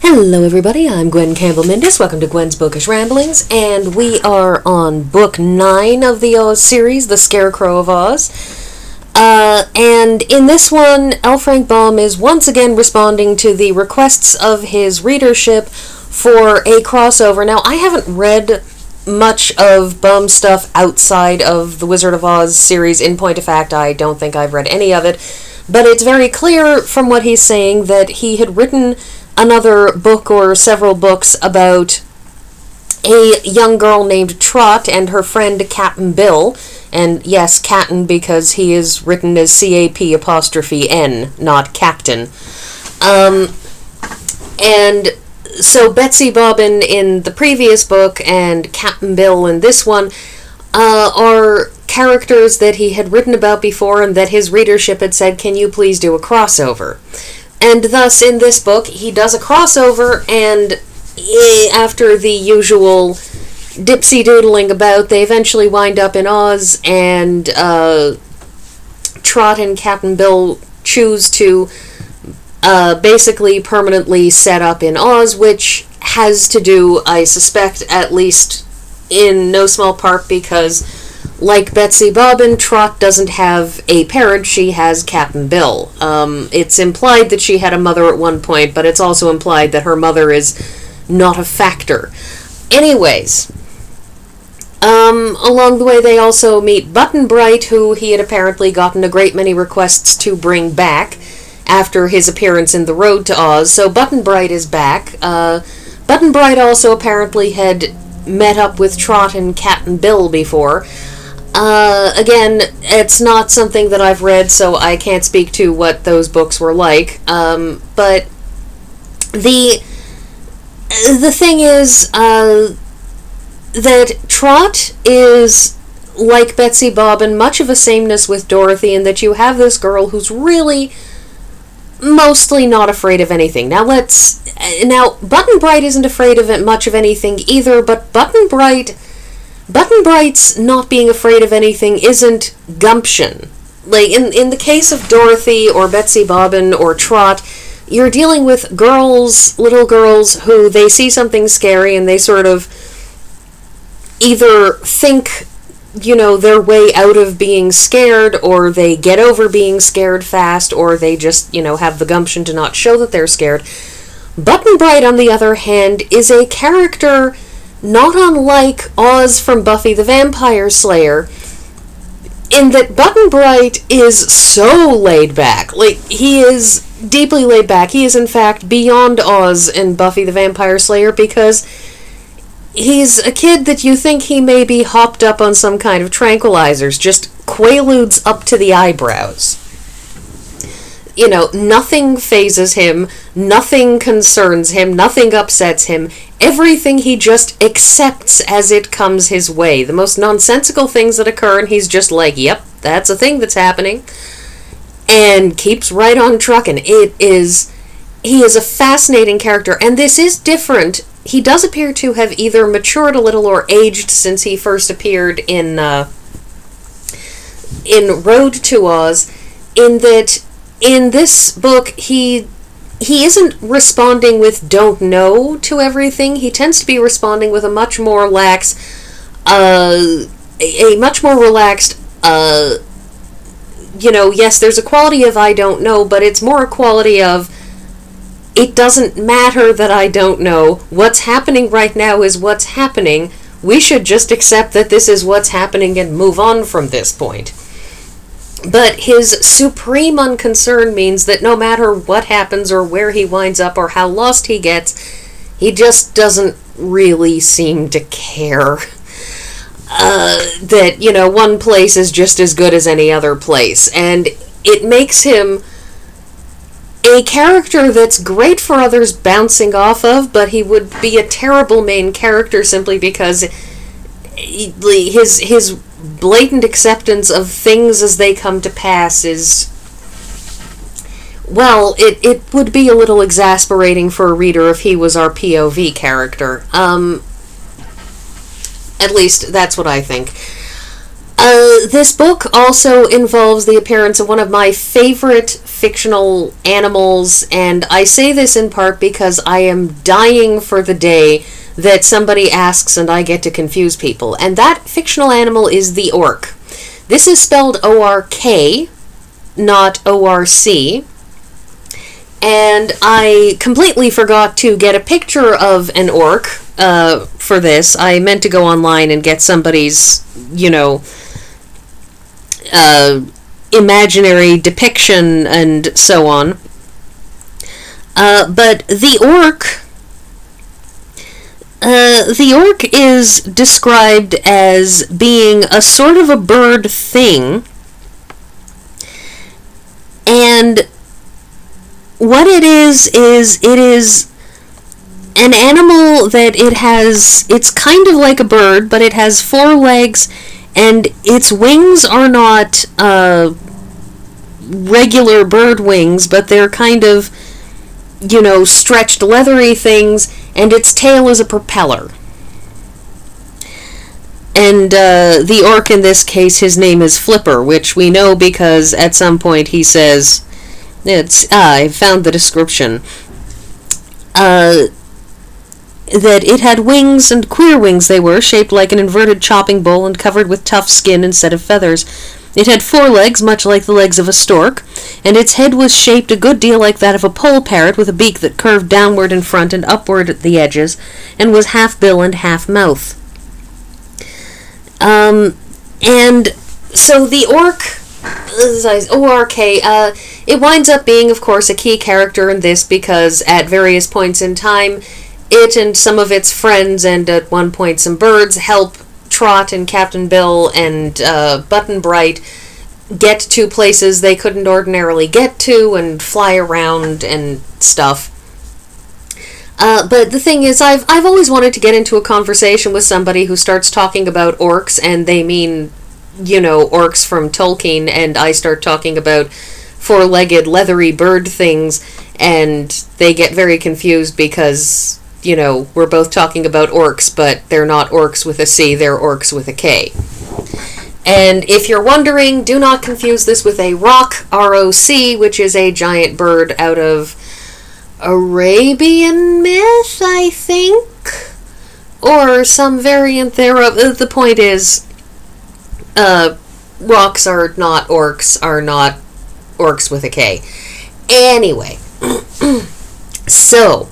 Hello everybody, I'm Gwen Campbell-Mindes. Welcome to Gwen's Bookish Ramblings, and we are on book 9 of the Oz series, The Scarecrow of Oz. And in this one, L. Frank Baum is once again responding to the requests of his readership for a crossover. Now, I haven't read much of Baum's stuff outside of the Wizard of Oz series. In point of fact, I don't think I've read any of it. But it's very clear from what he's saying that he had written another book or several books about a young girl named Trot and her friend Cap'n Bill. And yes, Cap'n, because he is written as C-A-P'-N, not Captain. And so Betsy Bobbin in the previous book and Cap'n Bill in this one are characters that he had written about before and that his readership had said, can you please do a crossover? And thus, in this book, he does a crossover, and after the usual dipsy-doodling about, they eventually wind up in Oz, and Trot and Cap'n Bill choose to basically permanently set up in Oz, which has to do, I suspect, at least in no small part, because like Betsy Bobbin, Trot doesn't have a parent, she has Cap'n Bill. It's implied that she had a mother at one point, but it's also implied that her mother is not a factor. Anyways, along the way they also meet Button Bright, who he had apparently gotten a great many requests to bring back after his appearance in The Road to Oz, so Button Bright is back. Button Bright also apparently had met up with Trot and Cap'n Bill before. Again, it's not something that I've read, so I can't speak to what those books were like, but the thing is, that Trot is, like Betsy Bobbin, much of a sameness with Dorothy, in that you have this girl who's really mostly not afraid of anything. Now, Button Bright isn't afraid of much of anything either, but Button Bright's not being afraid of anything isn't gumption. Like, in the case of Dorothy or Betsy Bobbin or Trot, you're dealing with little girls, who they see something scary and they sort of either think, their way out of being scared, or they get over being scared fast, or they just, have the gumption to not show that they're scared. Button Bright, on the other hand, is a character not unlike Oz from Buffy the Vampire Slayer, in that Button Bright is so laid back. Like, he is deeply laid back. He is, in fact, beyond Oz in Buffy the Vampire Slayer, because he's a kid that you think he may be hopped up on some kind of tranquilizers, just quaaludes up to the eyebrows. Nothing phases him, nothing concerns him, nothing upsets him. Everything he just accepts as it comes his way. The most nonsensical things that occur, and he's just like, yep, that's a thing that's happening, and keeps right on trucking. He is a fascinating character, and this is different. He does appear to have either matured a little or aged since he first appeared in Road to Oz, in that in this book, he isn't responding with don't know to everything. He tends to be responding with a much more relaxed, yes, there's a quality of I don't know, but it's more a quality of it doesn't matter that I don't know. What's happening right now is what's happening. We should just accept that this is what's happening and move on from this point. But his supreme unconcern means that no matter what happens or where he winds up or how lost he gets, he just doesn't really seem to care that, one place is just as good as any other place. And it makes him a character that's great for others bouncing off of, but he would be a terrible main character simply because his blatant acceptance of things as they come to pass is, well, it would be a little exasperating for a reader if he was our POV character. At least, that's what I think. This book also involves the appearance of one of my favorite fictional animals, and I say this in part because I am dying for the day that somebody asks and I get to confuse people. And that fictional animal is the orc. This is spelled O-R-K, not O-R-C. And I completely forgot to get a picture of an orc for this. I meant to go online and get somebody's, imaginary depiction and so on. But the orc is described as being a sort of a bird thing, and what it is an animal that it's kind of like a bird, but it has 4 legs, and its wings are not regular bird wings, but they're kind of, stretched leathery things, and its tail is a propeller. And the orc in this case, his name is Flipper, which we know because at some point he says, I found the description, that it had wings, and queer wings they were, shaped like an inverted chopping bowl and covered with tough skin instead of feathers. It had 4 legs, much like the legs of a stork, and its head was shaped a good deal like that of a poll parrot, with a beak that curved downward in front and upward at the edges, and was half bill and half mouth. And so the orc, O-R-K, it winds up being, of course, a key character in this because at various points in time, it and some of its friends, and at one point some birds, help Trot and Cap'n Bill and Button Bright get to places they couldn't ordinarily get to and fly around and stuff. But the thing is, I've always wanted to get into a conversation with somebody who starts talking about orcs, and they mean, orcs from Tolkien, and I start talking about 4-legged leathery bird things, and they get very confused because, we're both talking about orcs, but they're not orcs with a C, they're orcs with a K. And if you're wondering, do not confuse this with a roc, R-O-C, which is a giant bird out of Arabian myth, I think? Or some variant thereof. The point is, rocs are not orcs with a K. Anyway, so,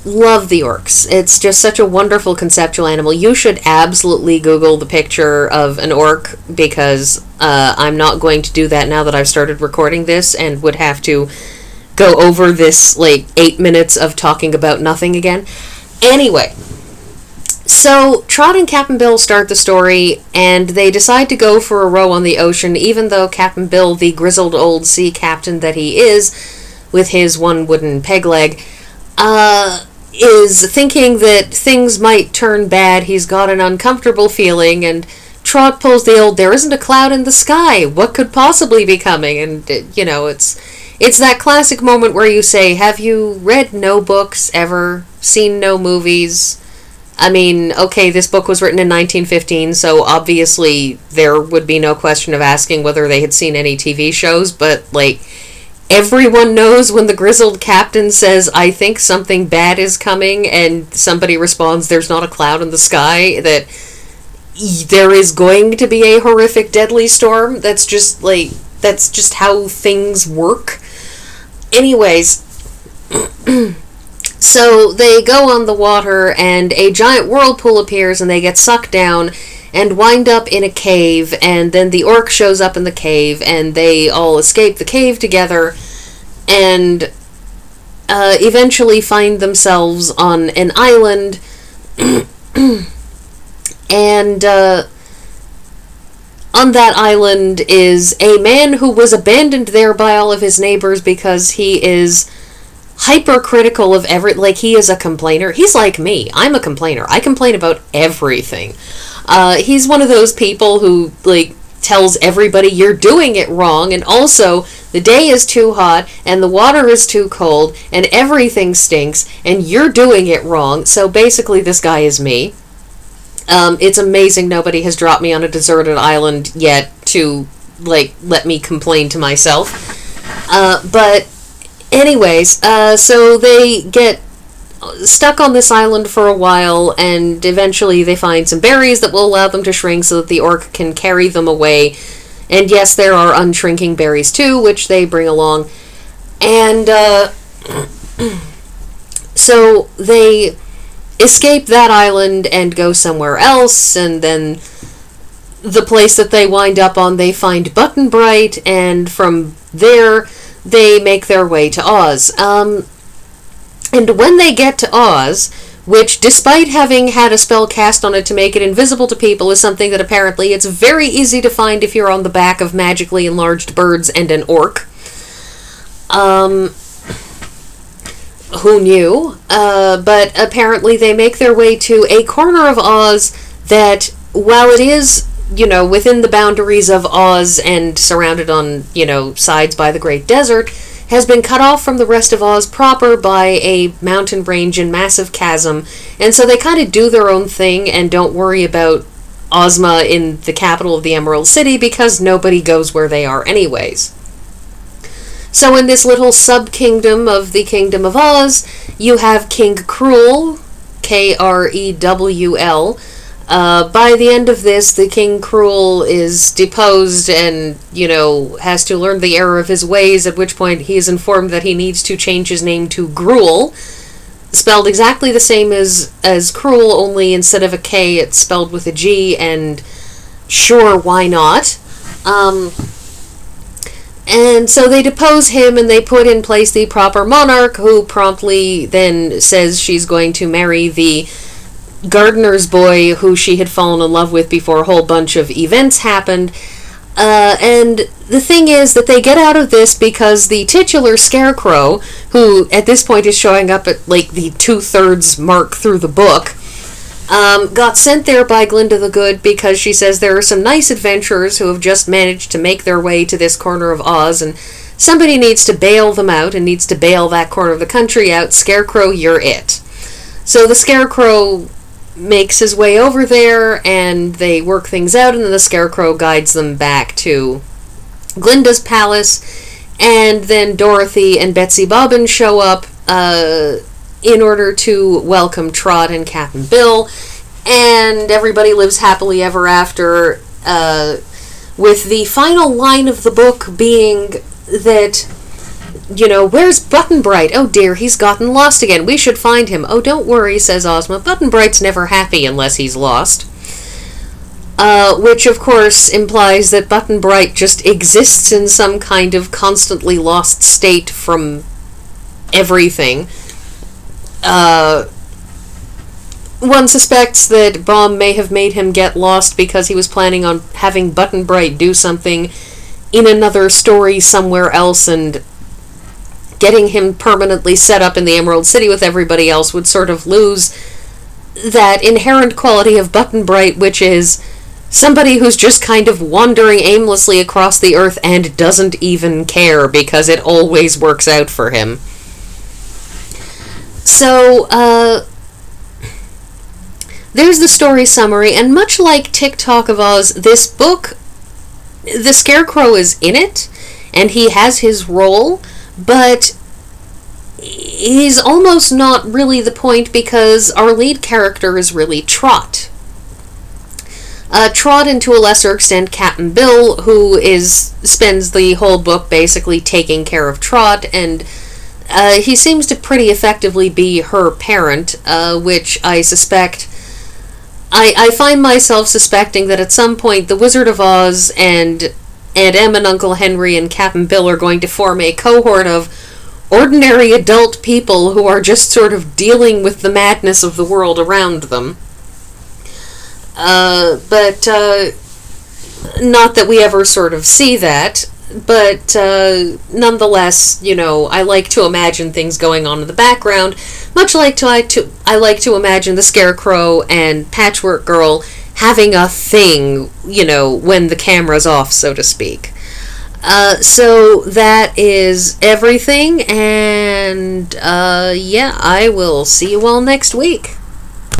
love the orcs. It's just such a wonderful conceptual animal. You should absolutely Google the picture of an orc, because I'm not going to do that now that I've started recording this, and would have to go over this, 8 minutes of talking about nothing again. Anyway, so Trot and Cap'n Bill start the story, and they decide to go for a row on the ocean, even though Cap'n Bill, the grizzled old sea captain that he is, with his 1 wooden peg leg, is thinking that things might turn bad. He's got an uncomfortable feeling, and Trot pulls the old, there isn't a cloud in the sky, what could possibly be coming? And, it's that classic moment where you say, have you read no books ever, seen no movies? I mean, okay, this book was written in 1915, so obviously there would be no question of asking whether they had seen any TV shows, but, everyone knows when the grizzled captain says, I think something bad is coming, and somebody responds, there's not a cloud in the sky, that there is going to be a horrific deadly storm. That's just how things work. Anyways, so they go on the water, and a giant whirlpool appears, and they get sucked down and wind up in a cave, and then the orc shows up in the cave, and they all escape the cave together, and eventually find themselves on an island, and on that island is a man who was abandoned there by all of his neighbors because he is hypercritical of he is a complainer. He's like me. I'm a complainer. I complain about everything. He's one of those people who, tells everybody you're doing it wrong, and also the day is too hot, and the water is too cold, and everything stinks, and you're doing it wrong. So basically this guy is me. It's amazing nobody has dropped me on a deserted island yet to let me complain to myself. But anyways, so they get stuck on this island for a while, and eventually they find some berries that will allow them to shrink so that the orc can carry them away. And yes, there are unshrinking berries too, which they bring along. And so they escape that island and go somewhere else, and then the place that they wind up on, they find Button Bright, and from there they make their way to Oz. And when they get to Oz, which, despite having had a spell cast on it to make it invisible to people, is something that apparently it's very easy to find if you're on the back of magically enlarged birds and an orc. Who knew? But apparently they make their way to a corner of Oz that, while it is, within the boundaries of Oz and surrounded on, sides by the Great Desert, has been cut off from the rest of Oz proper by a mountain range and massive chasm, and so they kind of do their own thing and don't worry about Ozma in the capital of the Emerald City because nobody goes where they are anyways. So in this little sub-kingdom of the Kingdom of Oz, you have King Krewl, Krewl. By the end of this, the King Krewl is deposed and, has to learn the error of his ways, at which point he is informed that he needs to change his name to Gruel, spelled exactly the same as Cruel, only instead of a K, it's spelled with a G, and sure, why not? And so they depose him, and they put in place the proper monarch, who promptly then says she's going to marry the gardener's boy who she had fallen in love with before a whole bunch of events happened. And the thing is that they get out of this because the titular Scarecrow, who at this point is showing up at the 2/3 mark through the book, got sent there by Glinda the Good because she says there are some nice adventurers who have just managed to make their way to this corner of Oz, and somebody needs to bail them out and needs to bail that corner of the country out. Scarecrow, you're it. So the Scarecrow makes his way over there, and they work things out, and then the Scarecrow guides them back to Glinda's palace, and then Dorothy and Betsy Bobbin show up in order to welcome Trot and Cap'n Bill, and everybody lives happily ever after, with the final line of the book being that, where's Button Bright? Oh dear, he's gotten lost again. We should find him. Oh, don't worry, says Ozma. Button Bright's never happy unless he's lost. Which, of course, implies that Button Bright just exists in some kind of constantly lost state from everything. One suspects that Baum may have made him get lost because he was planning on having Button Bright do something in another story somewhere else, and getting him permanently set up in the Emerald City with everybody else would sort of lose that inherent quality of Button Bright, which is somebody who's just kind of wandering aimlessly across the earth and doesn't even care because it always works out for him. So, there's the story summary, and much like TikTok of Oz, this book, the Scarecrow is in it, and he has his role, but he's almost not really the point because our lead character is really Trot. Trot, and to a lesser extent Cap'n Bill, who spends the whole book basically taking care of Trot, and he seems to pretty effectively be her parent, which I suspect... I find myself suspecting that at some point the Wizard of Oz and Aunt Em and Uncle Henry and Cap'n Bill are going to form a cohort of ordinary adult people who are just sort of dealing with the madness of the world around them. But not that we ever sort of see that, but nonetheless, I like to imagine things going on in the background, much like I like to imagine the Scarecrow and Patchwork Girl having a thing, when the camera's off, so to speak. So that is everything, and I will see you all next week.